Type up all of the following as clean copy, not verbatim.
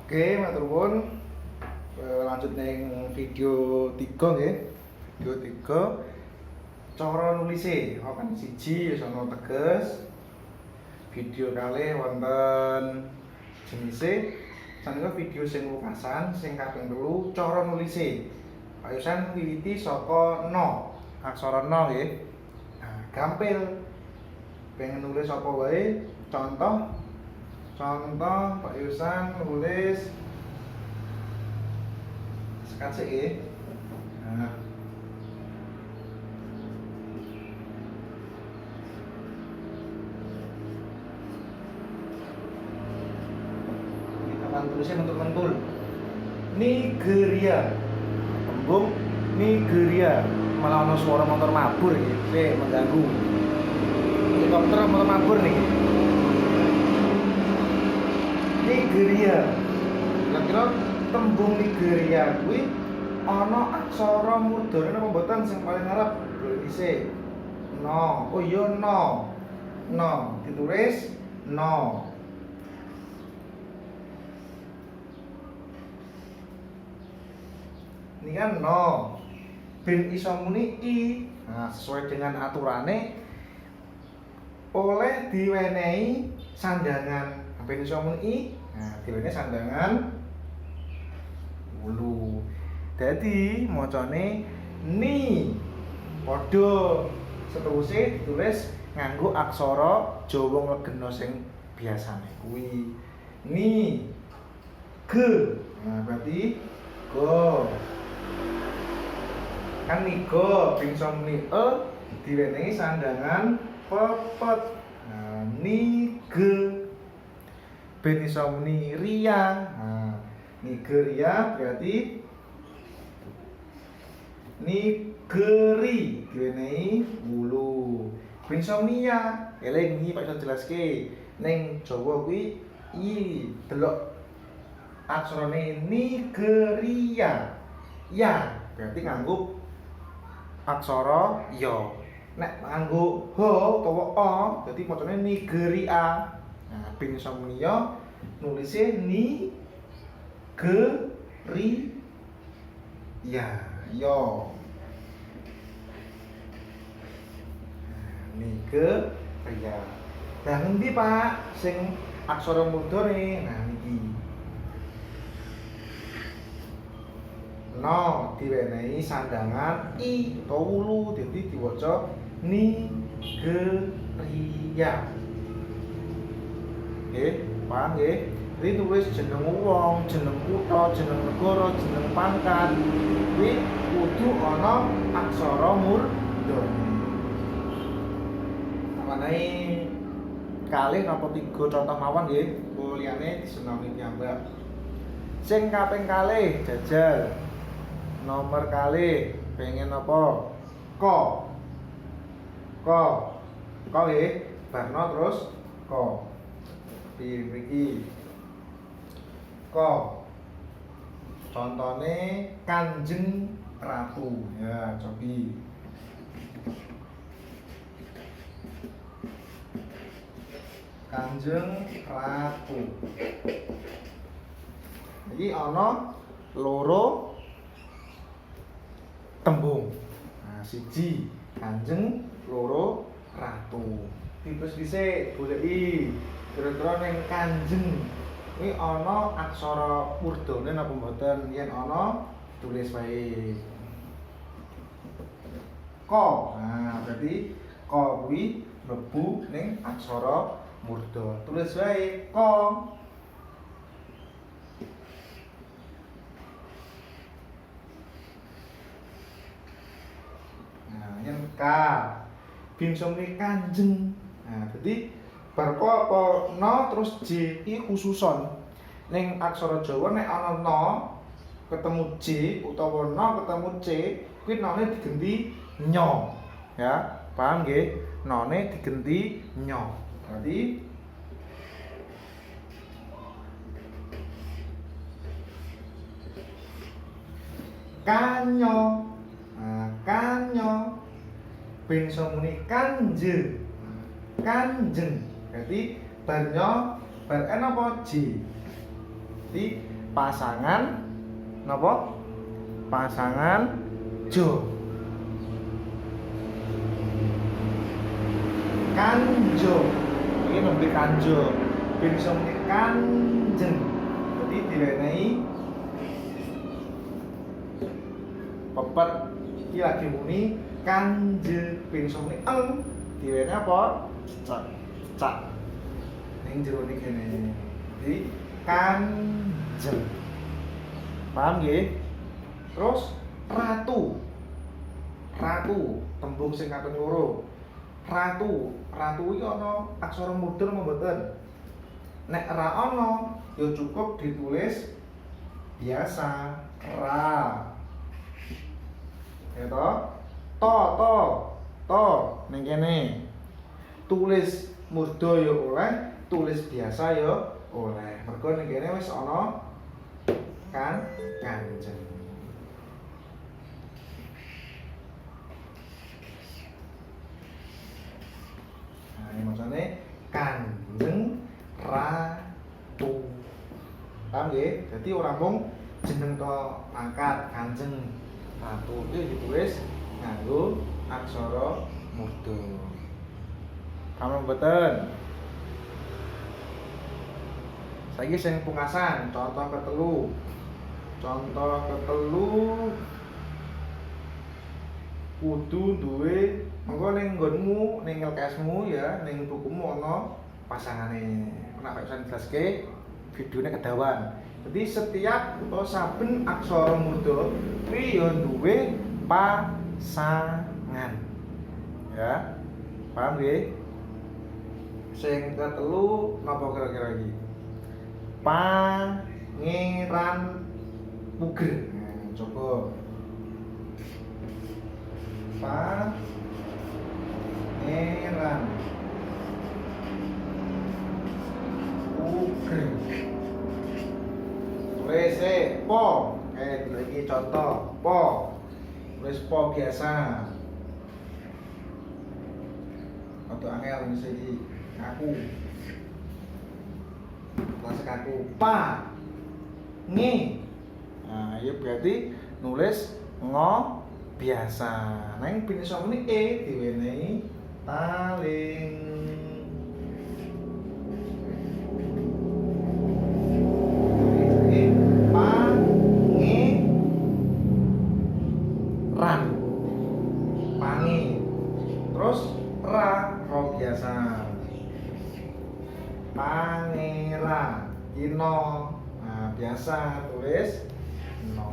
Oke, matur nuwun. Lanjut ning video 3 nggih. Video 3 cara nulise. Kan siji wis ana teges. Video kalih wonten jenise. Sanika video sing pungkasan sing kaping 3 cara nulise. Payusan wiwiti saka no. Aksara no nggih. Nah, gampil. Pengen nulis apa wae, contoh Pak Yusan nulis sekacik ya. Nah, kita akan tulisnya mentul-mentul. Nigeria, tembung Nigeria. Malah ada suara motor mabur ya, mengganggu. Helikopter motor mabur nih. Nigeria. Kira-kira tembung Nigeria kuwi ana aksara murdhane napa mboten sing paling ngarep? Dhisik. No. Oh iya no. No ditulis no. Ini kan no. Ben iso muni i. Nah, sesuai dengan aturane oleh diwenehi sandangan. Ben iso muni i. Nah, diwenehi sandangan wulu. Dadi macane ni. Padha seterusé ditulis nganggo aksara Jawa nglegena sing biasane kuwi. Ni. Ge. Nah, berarti go. Kan nigo ben iso muni e diwenehi sandangan pepet. Nah, nige ben iso muni ria. Nah, Nigeria berarti nigeri diwenehi wulu. Ben iso muni ya. Eling iki Pak iso jelaske. Ning Jawa kuwi i delok aksarane Nigeria. Ya, berarti nganggo aksara ya. Nek nganggo h utawa o dadi macane Nigeria. Nah, ben iso muni ya nulise ni ge ri ya yo. Nigeria. Nah, ngendi Pak sing aksara murdhane? Nah, niki. No diwenehi sandangan i utawa wulu dadi diwaca Nigeria. Nggih, paham nggih? Iki tulis jeneng wong, jeneng kutha, jeneng negara, jeneng pangkat. Kuwi kudu ana aksara murdhane. Amanai kalih napa 3 contoh mawon nggih, liyane disenengi piyambak. Sing kaping kalih jajal. Nomor kali pengen apa? Ko nggih, barno terus ko. Iki. Ko. Contone Kanjeng Ratu. Ya, cobi. Kanjeng Ratu. Iki ana loro tembung. Nah, siji Kanjeng, loro Ratu. Tipes dhisik goleki kira-kira ning Kanjeng iki ana aksara murdhane napa mboten? Yen ana tulis wae ko. Nah, berarti ko kuwi mlebu ning aksara murdha. Tulis wae ko. Yen K bingso muni Kanjeng. Nah, dadi bar ko apa no terus J iki khususon. Ning aksara Jawa nek ana no ketemu J utawa no ketemu C, kuwi none digenti nyo. Ya, paham nggih? None digenti nyo. Berarti kanyo. Nah, kanyo ben iso muni Kanjeng. Berarti barnya bar N apa J? Jadi pasangan napa? Pasangan jo. Kanjo. Ini nembe kanjo. Ben iso muni kanjeng. Jadi diwenehi pepet iki lagi muni kanje. Ben iso muni eng diwenehi apa? Cak. Cak. Ning jero iki kene. Jadi kanjeng. Paham nggih? Terus ratu. Ratu, tembung sing kaping loro. Ratu iki ana aksara mudhun apa mboten? Nek ra ana ya cukup ditulis biasa ra. Ya toh? To ning kene. Tulis mudha ya oleh, tulis biasa ya oleh. Mergo ning kene wis ana kanjeng. Nah, ini maksudnya kanjeng ratu. Paham nggih? Jadi ora mung jeneng to pangkat kanjeng ratu iki ditulis nganggo aksara mudha. Kamu mboten? Saiki sing pungkasan, contoh ketelu. Contoh ketelu kudu duwe mengko ning nggonmu, ning LKS-mu ya, ning bukumu ana pasangane. Nek bisa dijelaske videone kedawan. Jadi setiap atau saben aksara mudha kuwi ya duwe pasangan. Ya. Paham nggih? Sing ketelu napa kira-kira iki? Pangeran Puger. Nah, coba Pangeran Puger. Tulis po. Iki contoh po. Tulis po biasa. Atau angel mesti aku. Tulis aku pa. Nge. Nah, ya berarti nulis ngo biasa. Neng ben iso muni diwenehi taling. Pangeran. Pange. Terus ra biasa. Pangeran. Ino. Nah, biasa tulis no.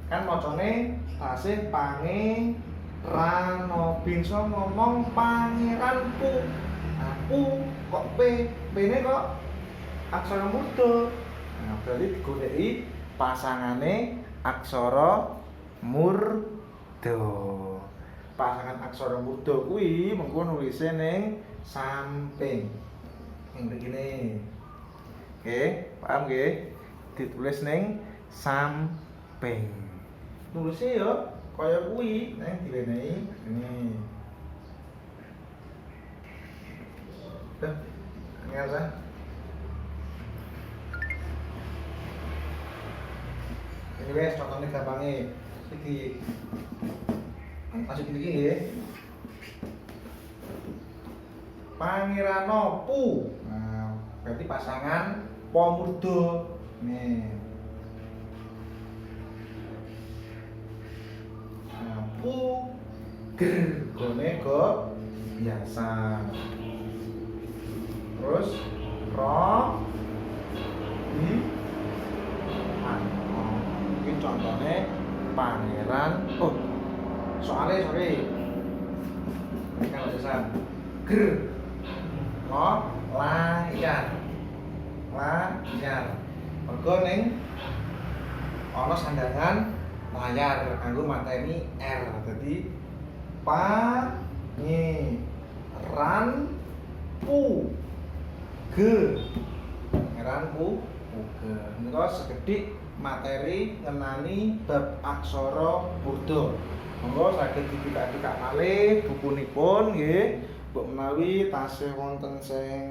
Kan macane tasih pangerano bisa ngomong pangeranku. Nah, pu kok p-ne kok aksara mudha. Nah, berarti digoleki pasangane aksara murda. Pasangan aksara murda kuwi mengko nulise ning samping. Ning begini. Oke, paham nggih? Ditulis ning samping. Nulisnya ya kaya kuwi, neng diwenehi ini. Angel ta? Ini wes contohnya gampangnya. Iki masuk iki nggih. Pangerano pu. Nah, berarti pasangan pomurdo. Nih. Puger gone go biasa. Terus ro di ini contohnya pangeran. Oh, soalnya sorry ini kan tulisan ger lo layar mergo ning ana sandangan layar kanggo mateni R. Dadi pangeran Puger. Pangeran Puger. Menika sekedhik materi ngenani bab aksara murda. Monggo saged dibikak-bikak malih bukunipun nggih. Mbok menawi tasih wonten sing